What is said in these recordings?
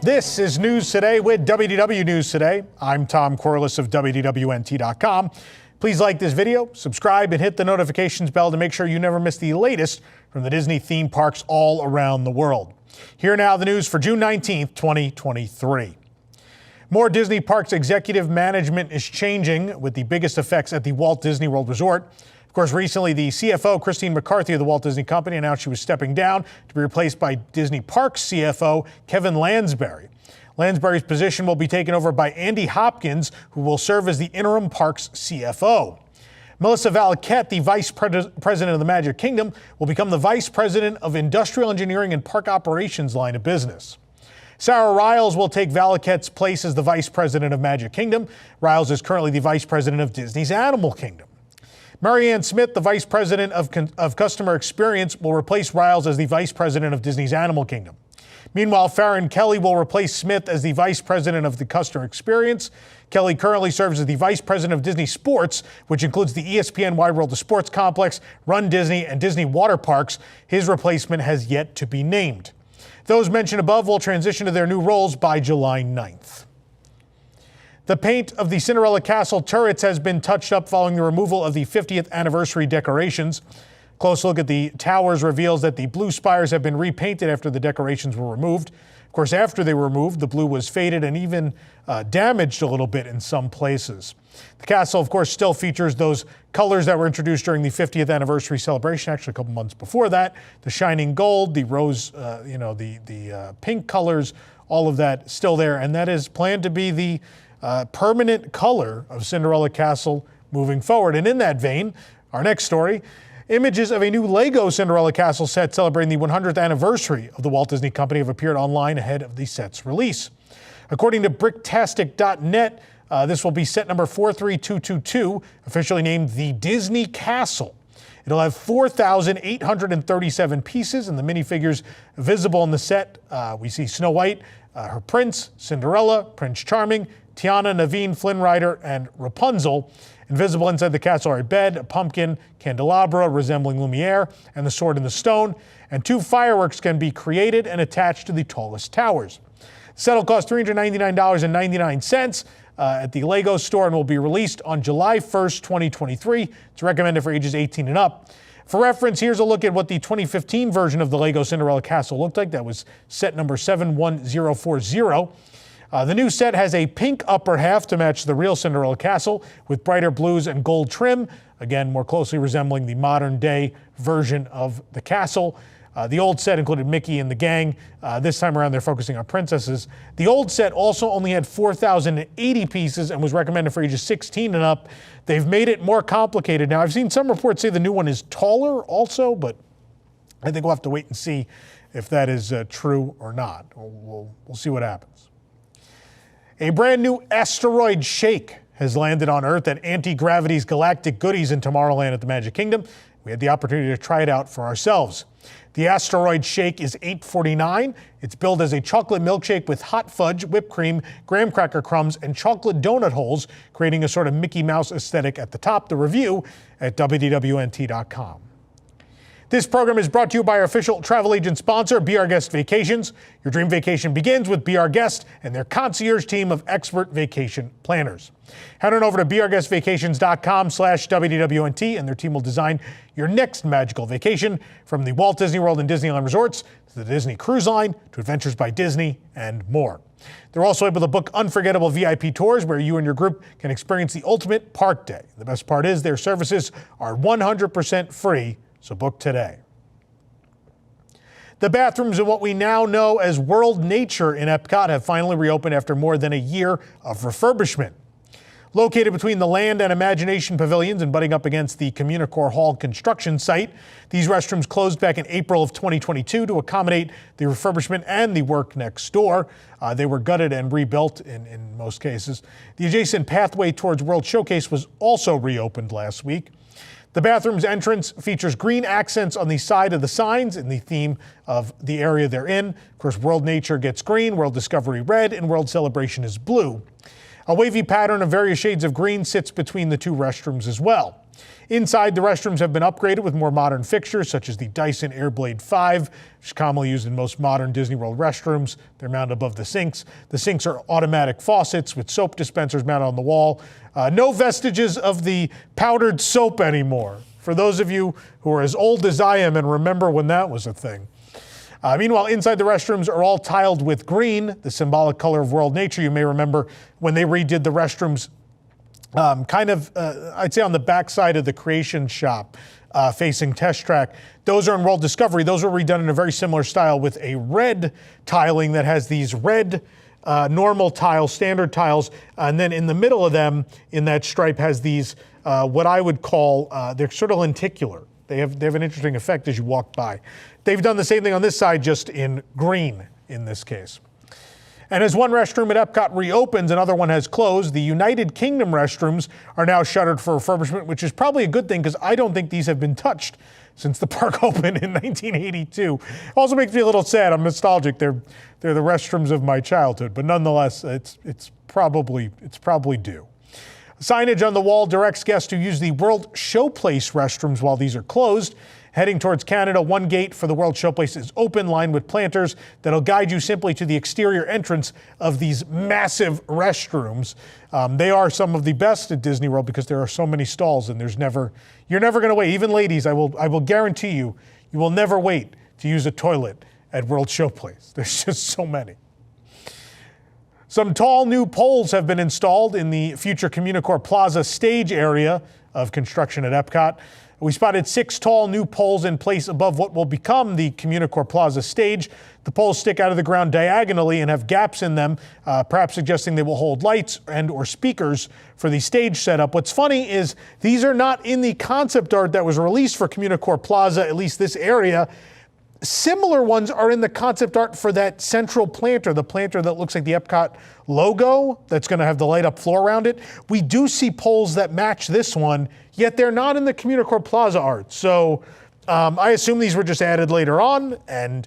This is News Today with WDW News Today. I'm Tom Corliss of WDWNT.com. Please like this video, subscribe, and hit the notifications bell to make sure you never miss the latest from the Disney theme parks all around the world. Here now the news for June 19th, 2023. More Disney parks executive management is changing, with the biggest effects at the Walt Disney World Resort. Of course, recently the CFO, Christine McCarthy of the Walt Disney Company, announced she was stepping down to be replaced by Disney Parks CFO Kevin Lansbury. Lansbury's position will be taken over by Andy Hopkins, who will serve as the interim parks CFO. Melissa Valquette, the vice president of the Magic Kingdom, will become the vice president of Industrial Engineering and Park Operations line of business. Sarah Riles will take Valquette's place as the vice president of Magic Kingdom. Riles is currently the vice president of Disney's Animal Kingdom. Marianne Smith, the vice president of customer experience, will replace Riles as the vice president of Disney's Animal Kingdom. Meanwhile, Farron Kelly will replace Smith as the vice president of the customer experience. Kelly currently serves as the vice president of Disney Sports, which includes the ESPN Wide World of Sports complex, Run Disney, and Disney Water Parks. His replacement has yet to be named. Those mentioned above will transition to their new roles by July 9th. The paint of the Cinderella Castle turrets has been touched up following the removal of the 50th anniversary decorations. Close look at the towers reveals that the blue spires have been repainted after the decorations were removed. Of course, after they were removed, the blue was faded and even damaged a little bit in some places. The castle, of course, still features those colors that were introduced during the 50th anniversary celebration, actually a couple months before that. The shining gold, the rose, the pink colors, all of that still there. And that is planned to be the permanent color of Cinderella Castle moving forward. And in that vein, our next story, images of a new Lego Cinderella Castle set celebrating the 100th anniversary of the Walt Disney Company have appeared online ahead of the set's release. According to Bricktastic.net, this will be set number 43222, officially named the Disney Castle. It'll have 4,837 pieces, and the minifigures visible in the set. We see Snow White, her prince, Cinderella, Prince Charming, Tiana, Naveen, Flynn Rider, and Rapunzel. Invisible inside the castle are a bed, a pumpkin, candelabra resembling Lumiere, and the Sword in the Stone. And 2 fireworks can be created and attached to the tallest towers. The set will cost $399.99 at the Lego store and will be released on July 1st, 2023. It's recommended for ages 18 and up. For reference, here's a look at what the 2015 version of the Lego Cinderella Castle looked like. That was set number 71040. The new set has a pink upper half to match the real Cinderella Castle with brighter blues and gold trim, again more closely resembling the modern day version of the castle. The old set included Mickey and the gang. This time around they're focusing on princesses. The old set also only had 4,080 pieces and was recommended for ages 16 and up. They've made it more complicated now. I've seen some reports say the new one is taller also, but I think we'll have to wait and see if that is true or not. We'll see what happens. A brand new asteroid shake has landed on Earth at Anti-Gravity's Galactic Goodies in Tomorrowland at the Magic Kingdom. We had the opportunity to try it out for ourselves. The asteroid shake is $8.49. It's billed as a chocolate milkshake with hot fudge, whipped cream, graham cracker crumbs, and chocolate donut holes, creating a sort of Mickey Mouse aesthetic at the top. The review at WDWNT.com. This program is brought to you by our official travel agent sponsor, Br'er Guest Vacations. Your dream vacation begins with Br'er Guest and their concierge team of expert vacation planners. Head on over to brguestvacations.com/WDWNT and their team will design your next magical vacation, from the Walt Disney World and Disneyland resorts to the Disney Cruise Line to Adventures by Disney and more. They're also able to book unforgettable VIP tours where you and your group can experience the ultimate park day. The best part is their services are 100% free. So book today. The bathrooms in what we now know as World Nature in EPCOT have finally reopened after more than a year of refurbishment. Located between the Land and Imagination pavilions and butting up against the CommuniCore Hall construction site, these restrooms closed back in April of 2022 to accommodate the refurbishment and the work next door. They were gutted and rebuilt in most cases. The adjacent pathway towards World Showcase was also reopened last week. The bathroom's entrance features green accents on the side of the signs in the theme of the area they're in. Of course, World Nature gets green, World Discovery red, and World Celebration is blue. A wavy pattern of various shades of green sits between the two restrooms as well. Inside, the restrooms have been upgraded with more modern fixtures, such as the Dyson Airblade 5, which is commonly used in most modern Disney World restrooms. They're mounted above the sinks. The sinks are automatic faucets with soap dispensers mounted on the wall. No vestiges of the powdered soap anymore, for those of you who are as old as I am and remember when that was a thing. Meanwhile, inside the restrooms are all tiled with green, the symbolic color of world nature. You may remember when they redid the restrooms I'd say on the backside of the creation shop facing Test Track. Those are in World Discovery. Those were redone in a very similar style with a red tiling that has these red normal tiles, standard tiles, and then in the middle of them, in that stripe, has these what I would call, they're sort of lenticular. They have an interesting effect as you walk by. They've done the same thing on this side, just in green in this case. And as one restroom at Epcot reopens, another one has closed. The United Kingdom restrooms are now shuttered for refurbishment, which is probably a good thing because I don't think these have been touched since the park opened in 1982. Also makes me a little sad. I'm nostalgic. They're the restrooms of my childhood, but nonetheless, it's probably due. Signage on the wall directs guests to use the World ShowPlace restrooms while these are closed. Heading towards Canada, one gate for the World ShowPlace is open, lined with planters that'll guide you simply to the exterior entrance of these massive restrooms. They are some of the best at Disney World because there are so many stalls and you're never going to wait. Even ladies, I will guarantee you, you will never wait to use a toilet at World ShowPlace. There's just so many. Some tall new poles have been installed in the future CommuniCore Plaza stage area of construction at Epcot. We spotted 6 tall new poles in place above what will become the CommuniCore Plaza stage. The poles stick out of the ground diagonally and have gaps in them, perhaps suggesting they will hold lights and or speakers for the stage setup. What's funny is these are not in the concept art that was released for CommuniCore Plaza, at least this area. Similar ones are in the concept art for that central planter, the planter that looks like the Epcot logo that's going to have the light up floor around it. We do see poles that match this one, yet they're not in the CommuniCore Plaza art. So I assume these were just added later on, and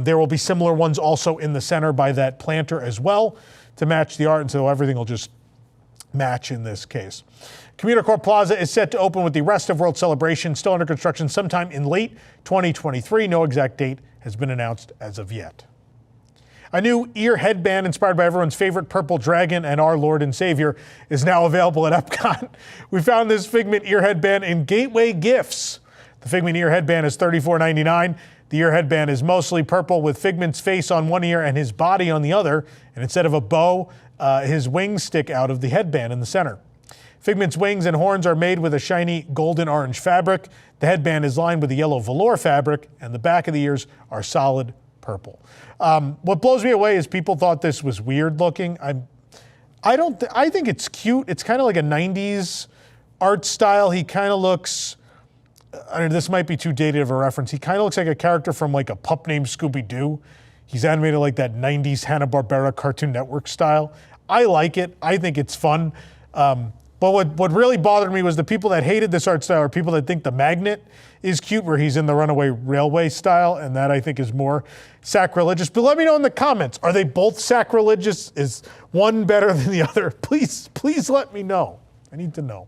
there will be similar ones also in the center by that planter as well to match the art, and so everything will just match in this case. CommuniCore Plaza is set to open with the Rest of World celebration still under construction sometime in late 2023. No exact date has been announced as of yet. A new ear headband inspired by everyone's favorite purple dragon and our Lord and Savior is now available at Epcot. We found this Figment ear headband in Gateway Gifts. The Figment ear headband is $34.99. The ear headband is mostly purple with Figment's face on one ear and his body on the other. And instead of a bow, his wings stick out of the headband in the center. Figment's wings and horns are made with a shiny golden orange fabric. The headband is lined with a yellow velour fabric, and the back of the ears are solid purple. What blows me away is people thought this was weird looking. I think it's cute. It's kind of like a 90s art style. He kind of looks, this might be too dated of a reference. He kind of looks like a character from like a pup named Scooby-Doo. He's animated like that 90s Hanna-Barbera Cartoon Network style. I like it. I think it's fun. But what really bothered me was the people that hated this art style are people that think the magnet is cute, where he's in the Runaway Railway style, and that I think is more sacrilegious. But let me know in the comments, are they both sacrilegious? Is one better than the other? Please let me know. I need to know.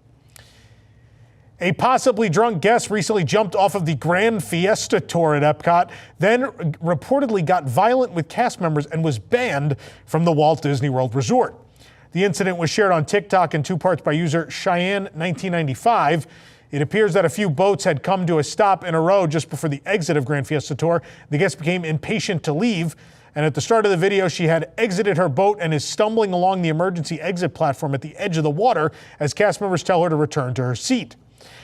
A possibly drunk guest recently jumped off of the Gran Fiesta tour at Epcot, then reportedly got violent with cast members and was banned from the Walt Disney World Resort. The incident was shared on TikTok in 2 parts by user Cheyenne1995. It appears that a few boats had come to a stop in a row just before the exit of Gran Fiesta Tour. The guest became impatient to leave, and at the start of the video, she had exited her boat and is stumbling along the emergency exit platform at the edge of the water as cast members tell her to return to her seat.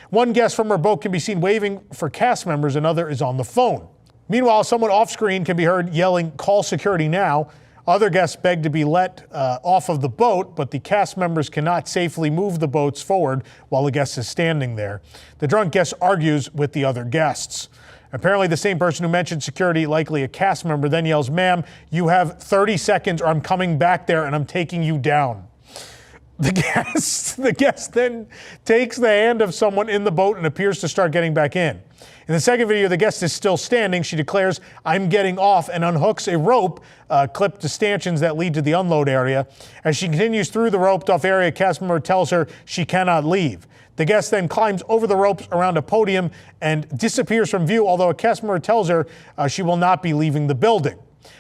One guest from her boat can be seen waving for cast members, another is on the phone. Meanwhile, someone off-screen can be heard yelling, "Call security now." Other guests beg to be let off of the boat, but the cast members cannot safely move the boats forward while the guest is standing there. The drunk guest argues with the other guests. Apparently, the same person who mentioned security, likely a cast member, then yells, "Ma'am, you have 30 seconds or I'm coming back there and I'm taking you down." The guest then takes the hand of someone in the boat and appears to start getting back in. In the second video, the guest is still standing. She declares, "I'm getting off," and unhooks a rope clipped to stanchions that lead to the unload area. As she continues through the roped off area, a cast member tells her she cannot leave. The guest then climbs over the ropes around a podium and disappears from view, although a cast member tells her she will not be leaving the building.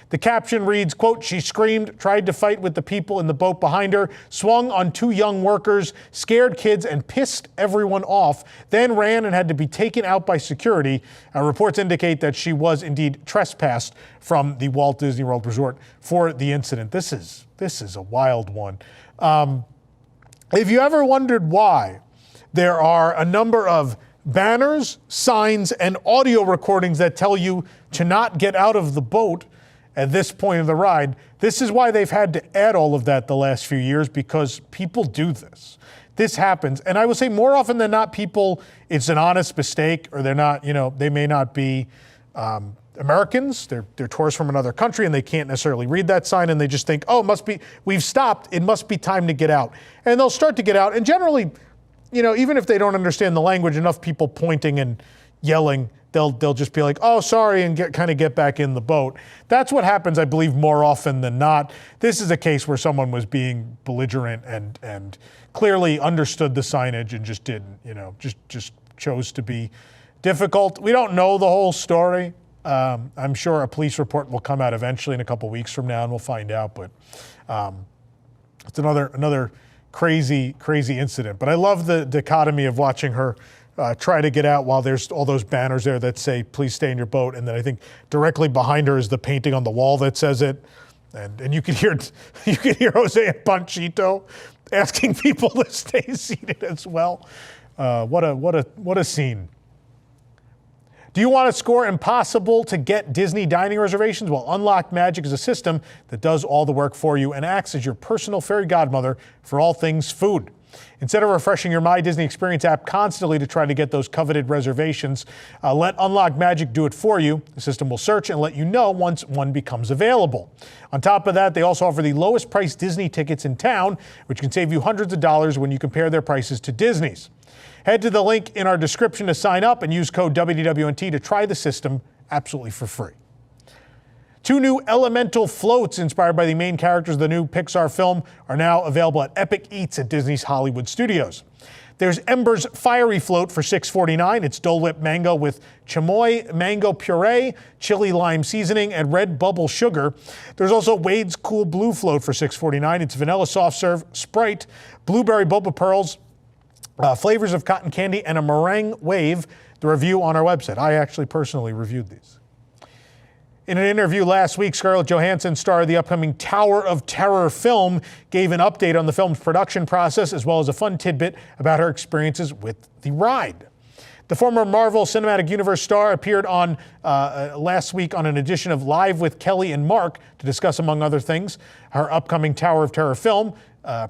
The caption reads, quote, "She screamed, tried to fight with the people in the boat behind her, swung on two young workers, scared kids, and pissed everyone off, then ran and had to be taken out by security." Reports indicate that she was indeed trespassed from the Walt Disney World Resort for the incident. This is a wild one. If you ever wondered why there are a number of banners, signs, and audio recordings that tell you to not get out of the boat at this point of the ride, this is why they've had to add all of that the last few years, because people do this. This happens. And I will say more often than not, people, it's an honest mistake, or they're not, they may not be Americans. They're tourists from another country and they can't necessarily read that sign, and they just think, oh, it must be, we've stopped. It must be time to get out. And they'll start to get out. And generally, even if they don't understand the language, enough people pointing and yelling, they'll just be like, oh, sorry, and get back in the boat. That's what happens, I believe, more often than not. This is a case where someone was being belligerent and clearly understood the signage and just didn't, just chose to be difficult. We don't know the whole story. I'm sure a police report will come out eventually in a couple weeks from now, and we'll find out. But it's another crazy incident. But I love the dichotomy of watching her try to get out while there's all those banners there that say, "Please stay in your boat." And then I think directly behind her is the painting on the wall that says it. And you can hear Jose Panchito asking people to stay seated as well. What a scene. Do you want to score impossible to get Disney dining reservations? Well, Unlocked Magic is a system that does all the work for you and acts as your personal fairy godmother for all things food. Instead of refreshing your My Disney Experience app constantly to try to get those coveted reservations, let Unlocked Magic do it for you. The system will search and let you know once one becomes available. On top of that, they also offer the lowest priced Disney tickets in town, which can save you hundreds of dollars when you compare their prices to Disney's. Head to the link in our description to sign up and use code WDWNT to try the system absolutely for free. Two new elemental floats inspired by the main characters of the new Pixar film are now available at Epic Eats at Disney's Hollywood Studios. There's Ember's Fiery Float for $6.49. It's Dole Whip Mango with chamoy mango puree, chili lime seasoning, and red bubble sugar. There's also Wade's Cool Blue Float for $6.49. It's vanilla soft serve, Sprite, blueberry boba pearls, flavors of cotton candy, and a meringue wave. The review on our website. I actually personally reviewed these. In an interview last week, Scarlett Johansson, star of the upcoming Tower of Terror film, gave an update on the film's production process, as well as a fun tidbit about her experiences with the ride. The former Marvel Cinematic Universe star appeared on last week on an edition of Live with Kelly and Mark to discuss, among other things, her upcoming Tower of Terror film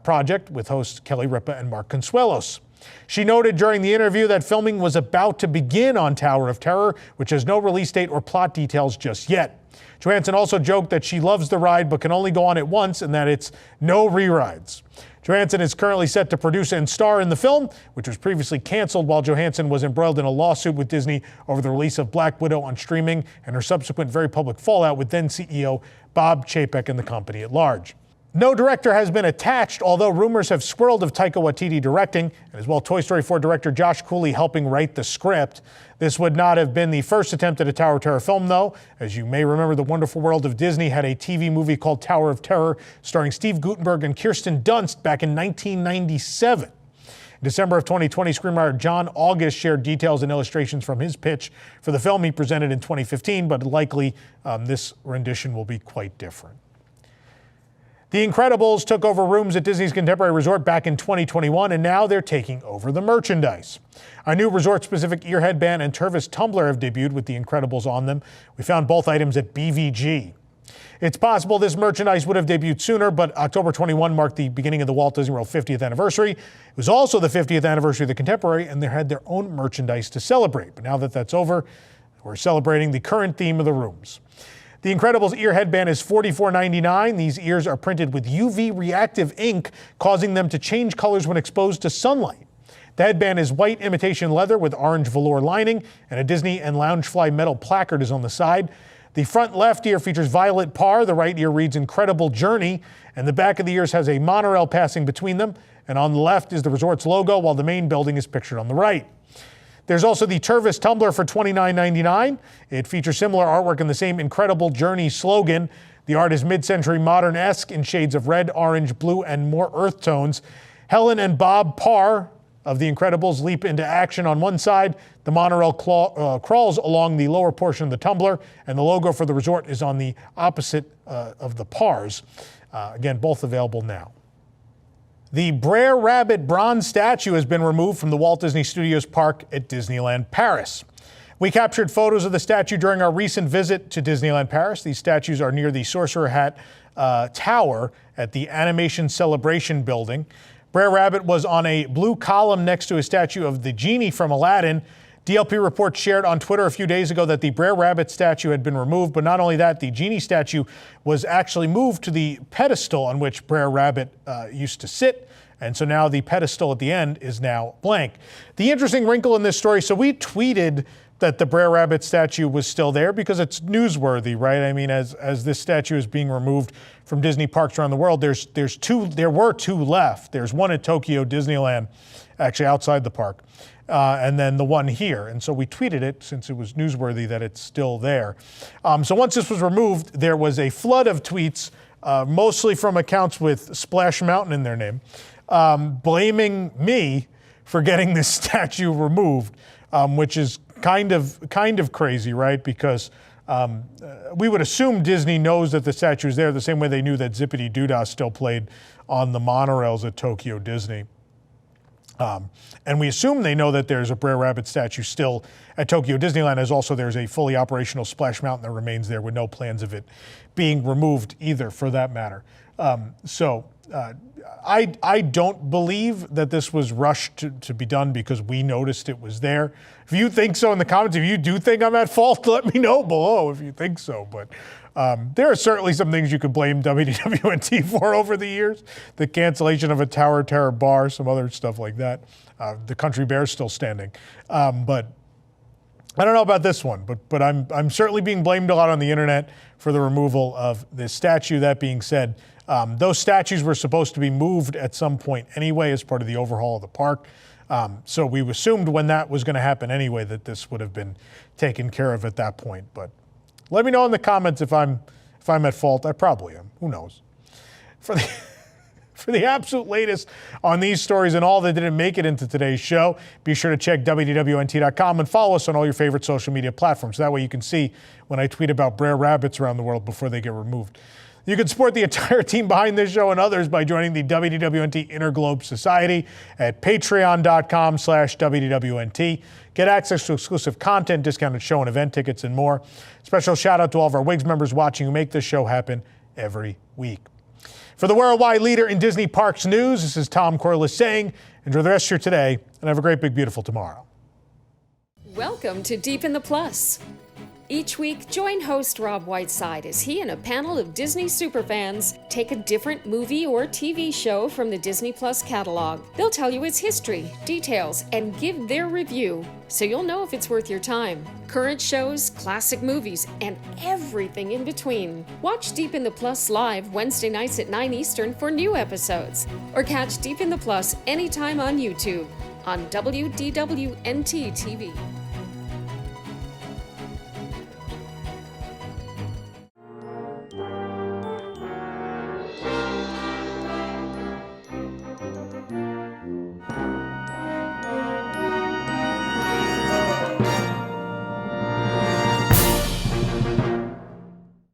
project with hosts Kelly Ripa and Mark Consuelos. She noted during the interview that filming was about to begin on Tower of Terror, which has no release date or plot details just yet. Johansson also joked that she loves the ride but can only go on it once and that it's no rerides. Johansson is currently set to produce and star in the film, which was previously canceled while Johansson was embroiled in a lawsuit with Disney over the release of Black Widow on streaming and her subsequent very public fallout with then CEO Bob Chapek and the company at large. No director has been attached, although rumors have swirled of Taika Waititi directing, and as well Toy Story 4 director Josh Cooley helping write the script. This would not have been the first attempt at a Tower of Terror film, though. As you may remember, The Wonderful World of Disney had a TV movie called Tower of Terror, starring Steve Guttenberg and Kirsten Dunst back in 1997. In December of 2020, screenwriter John August shared details and illustrations from his pitch for the film he presented in 2015, but likely this rendition will be quite different. The Incredibles took over rooms at Disney's Contemporary Resort back in 2021, and now they're taking over the merchandise. A new resort-specific ear headband and Tervis tumbler have debuted with The Incredibles on them. We found both items at BVG. It's possible this merchandise would have debuted sooner, but October 21 marked the beginning of the Walt Disney World 50th anniversary. It was also the 50th anniversary of the Contemporary, and they had their own merchandise to celebrate. But now that that's over, we're celebrating the current theme of the rooms. The Incredibles ear headband is $44.99. These ears are printed with UV reactive ink, causing them to change colors when exposed to sunlight. The headband is white imitation leather with orange velour lining, and a Disney and Loungefly metal placard is on the side. The front left ear features violet par, the right ear reads Incredible Journey, and the back of the ears has a monorail passing between them. And on the left is the resort's logo, while the main building is pictured on the right. There's also the Tervis Tumbler for $29.99. It features similar artwork in the same Incredible Journey slogan. The art is mid-century modern-esque in shades of red, orange, blue, and more earth tones. Helen and Bob Parr of The Incredibles leap into action on one side. The monorail crawls along the lower portion of the tumbler, and the logo for the resort is on the opposite of the Parrs. Again, both available now. The Br'er Rabbit bronze statue has been removed from the Walt Disney Studios Park at Disneyland Paris. We captured photos of the statue during our recent visit to Disneyland Paris. These statues are near the Sorcerer Hat Tower at the Animation Celebration building. Br'er Rabbit was on a blue column next to a statue of the genie from Aladdin. DLP reports shared on Twitter a few days ago that the Br'er Rabbit statue had been removed, but not only that, the genie statue was actually moved to the pedestal on which Br'er Rabbit used to sit, and so now the pedestal at the end is now blank. The interesting wrinkle in this story, so we tweeted that the Br'er Rabbit statue was still there because it's newsworthy, right? I mean, as this statue is being removed from Disney parks around the world, there were two left. There's one at Tokyo Disneyland, actually outside the park. And then the one here. And so we tweeted it since it was newsworthy that it's still there. So once this was removed, there was a flood of tweets, mostly from accounts with Splash Mountain in their name, blaming me for getting this statue removed, which is kind of crazy, right? Because we would assume Disney knows that the statue is there the same way they knew that Zippity Doodah still played on the monorails at Tokyo Disney. And we assume they know that there's a Br'er Rabbit statue still at Tokyo Disneyland, as also there's a fully operational Splash Mountain that remains there with no plans of it being removed either, for that matter. I don't believe that this was rushed to be done because we noticed it was there. If you think so in the comments, if you do think I'm at fault, let me know below if you think so. But there are certainly some things you could blame WDWNT for over the years. The cancellation of a Tower Terror bar, some other stuff like that. The Country Bear's still standing. But I don't know about this one, but I'm certainly being blamed a lot on the internet for the removal of this statue. That being said, those statues were supposed to be moved at some point anyway as part of the overhaul of the park. So we assumed when that was going to happen anyway that this would have been taken care of at that point. But let me know in the comments if I'm at fault. I probably am. Who knows? For the absolute latest on these stories and all that didn't make it into today's show, be sure to check WDWNT.com and follow us on all your favorite social media platforms. That way you can see when I tweet about Br'er Rabbits around the world before they get removed. You can support the entire team behind this show and others by joining the WDWNT Interglobe Society at patreon.com/WDWNT. Get access to exclusive content, discounted show and event tickets, and more. Special shout out to all of our WIGS members watching who make this show happen every week. For the worldwide leader in Disney Parks news, this is Tom Corliss saying, enjoy the rest of your today and have a great, big, beautiful tomorrow. Welcome to Deep in the Plus. Each week, join host Rob Whiteside as he and a panel of Disney superfans take a different movie or TV show from the Disney Plus catalog. They'll tell you its history, details, and give their review, so you'll know if it's worth your time. Current shows, classic movies, and everything in between. Watch Deep in the Plus live Wednesday nights at 9 Eastern for new episodes, or catch Deep in the Plus anytime on YouTube on WDWNT TV.